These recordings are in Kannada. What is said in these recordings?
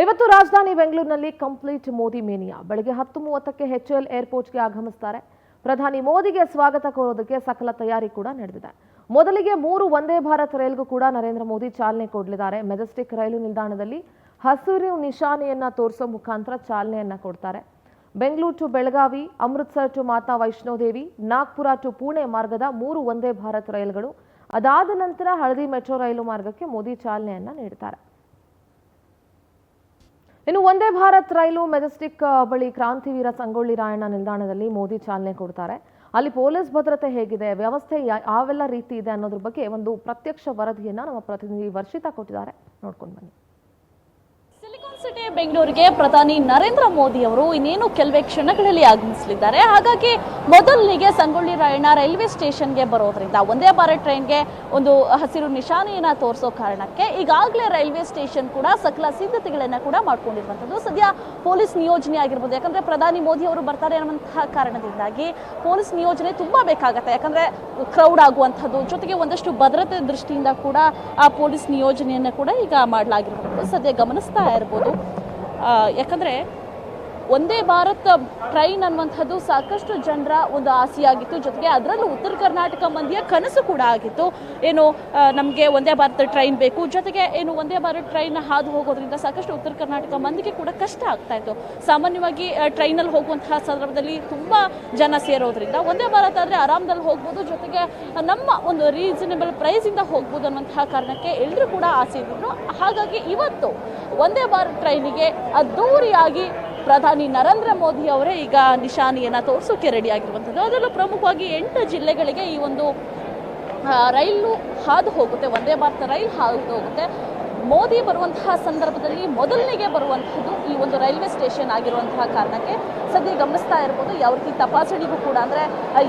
ಇವತ್ತು ರಾಜಧಾನಿ ಬೆಂಗಳೂರಿನಲ್ಲಿ ಕಂಪ್ಲೀಟ್ ಮೋದಿ ಮೇನಿಯಾ. ಬೆಳಗ್ಗೆ 10:30ಕ್ಕೆ HL ಏರ್ಪೋರ್ಟ್ಗೆ ಆಗಮಿಸುತ್ತಾರೆ. ಪ್ರಧಾನಿ ಮೋದಿಗೆ ಸ್ವಾಗತ ಕೋರೋದಕ್ಕೆ ಸಕಲ ತಯಾರಿ ಕೂಡ ನಡೆದಿದೆ. ಮೊದಲಿಗೆ 3 ವಂದೇ ಭಾರತ್ ರೈಲ್ಗೂ ಕೂಡ ನರೇಂದ್ರ ಮೋದಿ ಚಾಲನೆ ಕೊಡಲಿದ್ದಾರೆ. ಮೆಜೆಸ್ಟಿಕ್ ರೈಲು ನಿಲ್ದಾಣದಲ್ಲಿ ಹಸಿರು ನಿಶಾನೆಯನ್ನ ತೋರಿಸೋ ಮುಖಾಂತರ ಚಾಲನೆಯನ್ನ ಕೊಡ್ತಾರೆ. Bengaluru to Belagavi, Amritsar to Mata Vaishnodevi, Nagpur to Pune ಮಾರ್ಗದ 3 ವಂದೇ ಭಾರತ್ ರೈಲುಗಳು. ಅದಾದ ನಂತರ ಹಳದಿ ಮೆಟ್ರೋ ರೈಲು ಮಾರ್ಗಕ್ಕೆ ಮೋದಿ ಚಾಲನೆಯನ್ನ ನೀಡುತ್ತಾರೆ. ಇನ್ನು ವಂದೇ ಭಾರತ್ ರೈಲು ಮೆಜೆಸ್ಟಿಕ್ ಬಳಿ ಕ್ರಾಂತಿವೀರ ಸಂಗೊಳ್ಳಿ ರಾಯಣ್ಣ ನಿಲ್ದಾಣದಲ್ಲಿ ಮೋದಿ ಚಾಲನೆ ಕೊಡ್ತಾರೆ. ಅಲ್ಲಿ ಪೊಲೀಸ್ ಭದ್ರತೆ ಹೇಗಿದೆ, ವ್ಯವಸ್ಥೆ ಯಾವೆಲ್ಲ ರೀತಿ ಇದೆ ಅನ್ನೋದ್ರ ಬಗ್ಗೆ ಒಂದು ಪ್ರತ್ಯಕ್ಷ ವರದಿಯನ್ನ ನಮ್ಮ ಪ್ರತಿನಿಧಿ ವರ್ಷಿತಾ ಕೊಟ್ಟಿದ್ದಾರೆ. ನೋಡ್ಕೊಂಡು ಬನ್ನಿ. ಸಿಲಿಕಾನ್ ಸಿಟಿ ಬೆಂಗಳೂರಿಗೆ ಪ್ರಧಾನಿ ನರೇಂದ್ರ ಮೋದಿ ಅವರು ಇನ್ನೇನು ಕೆಲವೇ ಕ್ಷಣಗಳಲ್ಲಿ ಆಗಮಿಸಲಿದ್ದಾರೆ. ಹಾಗಾಗಿ ಮೊದಲಿಗೆ ಸಂಗೊಳ್ಳಿ ರಾಯಣ್ಣ ರೈಲ್ವೆ ಸ್ಟೇಷನ್ಗೆ ಬರೋದ್ರಿಂದ ವಂದೇ ಭಾರತ್ ಟ್ರೈನ್ಗೆ ಒಂದು ಹಸಿರು ನಿಶಾನೆಯನ್ನ ತೋರಿಸೋ ಕಾರಣಕ್ಕೆ ಈಗಾಗಲೇ ರೈಲ್ವೆ ಸ್ಟೇಷನ್ ಕೂಡ ಸಕಲ ಸಿದ್ಧತೆಗಳನ್ನ ಕೂಡ ಮಾಡ್ಕೊಂಡಿರುವಂಥದ್ದು. ಸದ್ಯ ಪೊಲೀಸ್ ನಿಯೋಜನೆ ಆಗಿರ್ಬೋದು, ಯಾಕಂದ್ರೆ ಪ್ರಧಾನಿ ಮೋದಿ ಅವರು ಬರ್ತಾರೆ ಅನ್ನುವಂತಹ ಕಾರಣದಿಂದಾಗಿ ಪೊಲೀಸ್ ನಿಯೋಜನೆ ತುಂಬಾ ಬೇಕಾಗತ್ತೆ. ಯಾಕಂದ್ರೆ ಕ್ರೌಡ್ ಆಗುವಂಥದ್ದು, ಜೊತೆಗೆ ಒಂದಷ್ಟು ಭದ್ರತೆ ದೃಷ್ಟಿಯಿಂದ ಕೂಡ ಆ ಪೊಲೀಸ್ ನಿಯೋಜನೆಯನ್ನ ಕೂಡ ಈಗ ಮಾಡಲಾಗಿರುವಂಥದ್ದು ಸದ್ಯ ಗಮನಿಸ್ತಾ ಇರ್ಬೋದು. ಯಾಕಂದ್ರೆ ವಂದೇ ಭಾರತ್ ಟ್ರೈನ್ ಅನ್ನುವಂಥದ್ದು ಸಾಕಷ್ಟು ಜನರ ಒಂದು ಆಸೆಯಾಗಿತ್ತು. ಜೊತೆಗೆ ಅದರಲ್ಲೂ ಉತ್ತರ ಕರ್ನಾಟಕ ಮಂದಿಯ ಕನಸು ಕೂಡ ಆಗಿತ್ತು. ಏನು ನಮಗೆ ವಂದೇ ಭಾರತ್ ಟ್ರೈನ್ ಬೇಕು, ಜೊತೆಗೆ ಏನು ವಂದೇ ಭಾರತ್ ಟ್ರೈನ್ ಹಾದು ಹೋಗೋದ್ರಿಂದ ಸಾಕಷ್ಟು ಉತ್ತರ ಕರ್ನಾಟಕ ಮಂದಿಗೆ ಕೂಡ ಕಷ್ಟ ಆಗ್ತಾ ಇತ್ತು. ಸಾಮಾನ್ಯವಾಗಿ ಟ್ರೈನಲ್ಲಿ ಹೋಗುವಂತಹ ಸಂದರ್ಭದಲ್ಲಿ ತುಂಬ ಜನ ಸೇರೋದ್ರಿಂದ ವಂದೇ ಭಾರತ್ ಆದರೆ ಆರಾಮದಲ್ಲಿ ಹೋಗ್ಬೋದು, ಜೊತೆಗೆ ನಮ್ಮ ಒಂದು ರೀಸನೇಬಲ್ ಪ್ರೈಸಿಂದ ಹೋಗ್ಬೋದು ಅನ್ನುವಂತಹ ಕಾರಣಕ್ಕೆ ಎಲ್ಲರೂ ಕೂಡ ಆಸೆ ಇದ್ದರು. ಹಾಗಾಗಿ ಇವತ್ತು ವಂದೇ ಭಾರತ್ ಟ್ರೈನಿಗೆ ಅದ್ದೂರಿಯಾಗಿ ಪ್ರಧಾನಿ ನರೇಂದ್ರ ಮೋದಿ ಅವರೇ ಈಗ ನಿಶಾನೆಯನ್ನು ತೋರಿಸೋಕೆ ರೆಡಿ ಆಗಿರುವಂಥದ್ದು. ಅದರಲ್ಲೂ ಪ್ರಮುಖವಾಗಿ 8 ಜಿಲ್ಲೆಗಳಿಗೆ ಈ ಒಂದು ರೈಲು ಹಾದು ಹೋಗುತ್ತೆ, ವಂದೇ ಭಾರತ್ ರೈಲು ಹಾದು ಹೋಗುತ್ತೆ. ಮೋದಿ ಬರುವಂತಹ ಸಂದರ್ಭದಲ್ಲಿ ಮೊದಲನೆಗೆ ಬರುವಂಥದ್ದು ಈ ಒಂದು ರೈಲ್ವೆ ಸ್ಟೇಷನ್ ಆಗಿರುವಂತಹ ಕಾರಣಕ್ಕೆ ಸದ್ಯ ಗಮನಿಸ್ತಾ ಇರ್ಬೋದು ಯಾವ ರೀತಿ ತಪಾಸಣೆಗೂ ಕೂಡ ಅಂದರೆ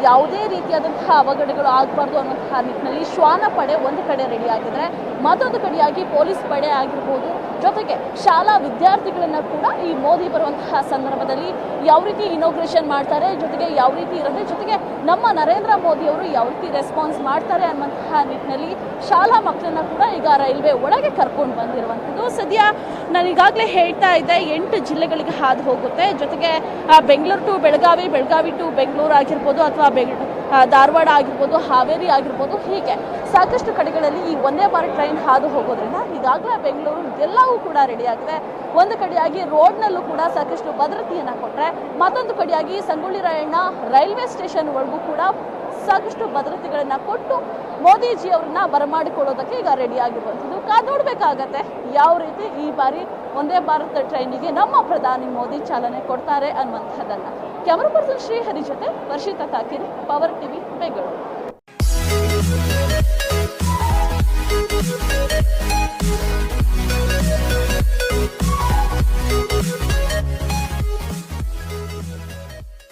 ಯಾವುದೇ ರೀತಿಯಾದಂತಹ ಅವಘಡಗಳು ಆಗಬಾರ್ದು ಅನ್ನುವಂತಹ ನಿಟ್ಟಿನಲ್ಲಿ ಶ್ವಾನ ಪಡೆ ಒಂದು ಕಡೆ ರೆಡಿ ಆಗಿದ್ರೆ, ಮತ್ತೊಂದು ಕಡೆಯಾಗಿ ಪೊಲೀಸ್ ಪಡೆ ಆಗಿರ್ಬೋದು, ಜೊತೆಗೆ ಶಾಲಾ ವಿದ್ಯಾರ್ಥಿಗಳನ್ನ ಕೂಡ ಈ ಮೋದಿ ಬರುವಂತಹ ಸಂದರ್ಭದಲ್ಲಿ ಯಾವ ರೀತಿ ಇನಾಗ್ರೇಷನ್ ಮಾಡ್ತಾರೆ, ಜೊತೆಗೆ ಯಾವ ರೀತಿ ಇರುತ್ತೆ, ಜೊತೆಗೆ ನಮ್ಮ ನರೇಂದ್ರ ಮೋದಿ ಅವರು ಯಾವ ರೀತಿ ರೆಸ್ಪಾನ್ಸ್ ಮಾಡ್ತಾರೆ ಅನ್ನುವಂತಹ ನಿಟ್ಟಿನಲ್ಲಿ ಶಾಲಾ ಮಕ್ಕಳನ್ನ ಕೂಡ ಈಗ ರೈಲ್ವೆ ಒಳಗೆ ಕರ್ಕೊಂಡು ಬಂದಿರುವಂಥದ್ದು. ಸದ್ಯ ನಾನು ಈಗಾಗಲೇ ಹೇಳ್ತಾ ಇದ್ದೆ 8 ಜಿಲ್ಲೆಗಳಿಗೆ ಹಾದು ಹೋಗುತ್ತೆ. ಜೊತೆಗೆ ಬೆಂಗಳೂರು ಟು ಬೆಳಗಾವಿ, ಬೆಳಗಾವಿ ಟು ಬೆಂಗಳೂರು ಆಗಿರ್ಬೋದು, ಅಥವಾ ಧಾರವಾಡ ಆಗಿರ್ಬೋದು, ಹಾವೇರಿ ಆಗಿರ್ಬೋದು, ಹೀಗೆ ಸಾಕಷ್ಟು ಕಡೆಗಳಲ್ಲಿ ಈ ವಂದೇ ಭಾರತ್ ಟ್ರೈನ್ ಹಾದು ಹೋಗೋದ್ರಿಂದ ಈಗಾಗಲೇ ಬೆಂಗಳೂರು ಎಲ್ಲವೂ ಕೂಡ ರೆಡಿ ಆಗಿದೆ. ಒಂದು ಕಡೆಯಾಗಿ ರೋಡ್ನಲ್ಲೂ ಕೂಡ ಸಾಕಷ್ಟು ಭದ್ರತೆಯನ್ನು ಕೊಟ್ಟರೆ, ಮತ್ತೊಂದು ಕಡೆಯಾಗಿ ಸಂಗೊಳ್ಳಿ ರಾಯಣ್ಣ ರೈಲ್ವೆ ಸ್ಟೇಷನ್ ಒಳಗೂ ಕೂಡ ಸಾಕಷ್ಟು ಭದ್ರತೆಗಳನ್ನು ಕೊಟ್ಟು ಮೋದಿಜಿ ಅವ್ರನ್ನ ಬರಮಾಡಿಕೊಳ್ಳೋದಕ್ಕೆ ಈಗ ರೆಡಿ ಆಗಿರುವಂಥದ್ದು. ಕಾದು ನೋಡಬೇಕಾಗತ್ತೆ ಯಾವ ರೀತಿ ಈ ಬಾರಿ ವಂದೇ ಭಾರತ್ ಟ್ರೈನಿಗೆ ನಮ್ಮ ಪ್ರಧಾನಿ ಮೋದಿ ಚಾಲನೆ ಕೊಡ್ತಾರೆ ಅನ್ನುವಂಥದ್ದನ್ನು. ಕ್ಯಾಮರಾ ಪರ್ಸನ್ ಶ್ರೀಹರಿ ಜೊತೆ ವರ್ಷಿತಾ ತಾಕಿರ್, ಪವರ್ ಟಿವಿ, ಬೆಂಗಳೂರು.